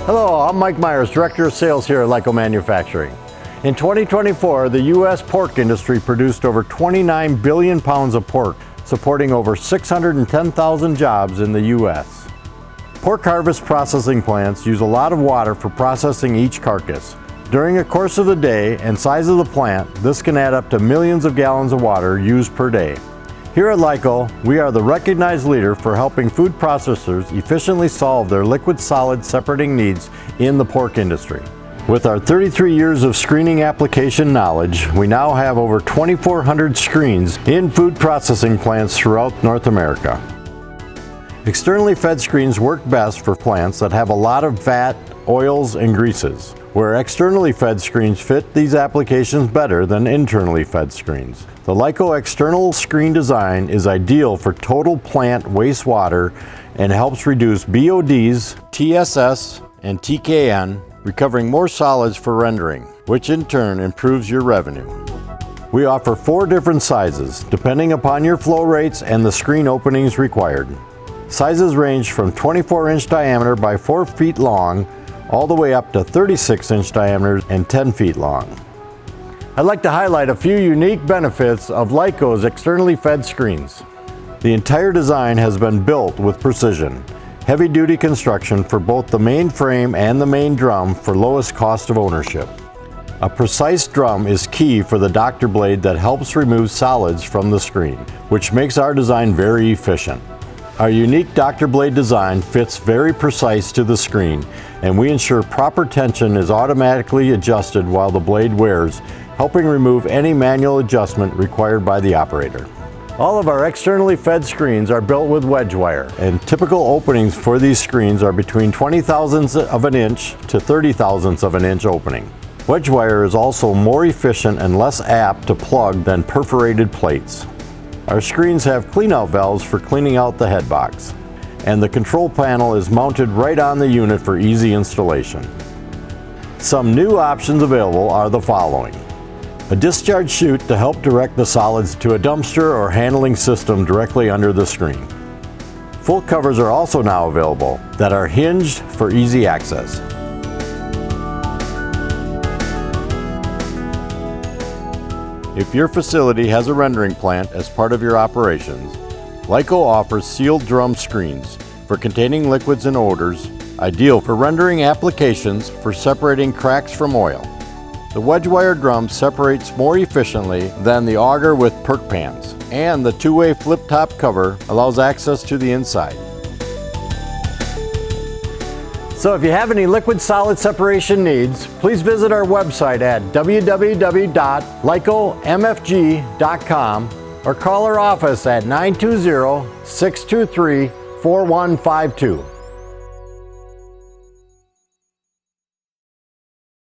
Hello, I'm Mike Myers, Director of Sales here at Lyco Manufacturing. In 2024, the U.S. pork industry produced over 29 billion pounds of pork, supporting over 610,000 jobs in the U.S. Pork harvest processing plants use a lot of water for processing each carcass. During the course of the day and size of the plant, this can add up to millions of gallons of water used per day. Here at Lyco, we are the recognized leader for helping food processors efficiently solve their liquid-solid separating needs in the pork industry. With our 33 years of screening application knowledge, we now have over 2,400 screens in food processing plants throughout North America. Externally fed screens work best for plants that have a lot of fat, oils, and greases, where externally fed screens fit these applications better than internally fed screens. The Lyco external screen design is ideal for total plant wastewater and helps reduce BODs, TSS, and TKN, recovering more solids for rendering, which in turn improves your revenue. We offer 4 different sizes, depending upon your flow rates and the screen openings required. Sizes range from 24-inch diameter by 4 feet long, all the way up to 36-inch diameters and 10 feet long. I'd like to highlight a few unique benefits of Lyco's externally fed screens. The entire design has been built with precision, heavy-duty construction for both the main frame and the main drum for lowest cost of ownership. A precise drum is key for the doctor blade that helps remove solids from the screen, which makes our design very efficient. Our unique doctor blade design fits very precise to the screen, and we ensure proper tension is automatically adjusted while the blade wears, helping remove any manual adjustment required by the operator. All of our externally fed screens are built with wedge wire, and typical openings for these screens are between 20 thousandths of an inch to 30 thousandths of an inch opening. Wedge wire is also more efficient and less apt to plug than perforated plates. Our screens have cleanout valves for cleaning out the head box, and the control panel is mounted right on the unit for easy installation. Some new options available are the following: a discharge chute to help direct the solids to a dumpster or handling system directly under the screen. Full covers are also now available that are hinged for easy access. If your facility has a rendering plant as part of your operations, Lyco offers sealed drum screens for containing liquids and odors, ideal for rendering applications for separating cracks from oil. The wedge wire drum separates more efficiently than the auger with perk pans, and the 2-way flip-top cover allows access to the inside. So if you have any liquid-solid separation needs, please visit our website at www.lycomfg.com or call our office at 920-623-4152.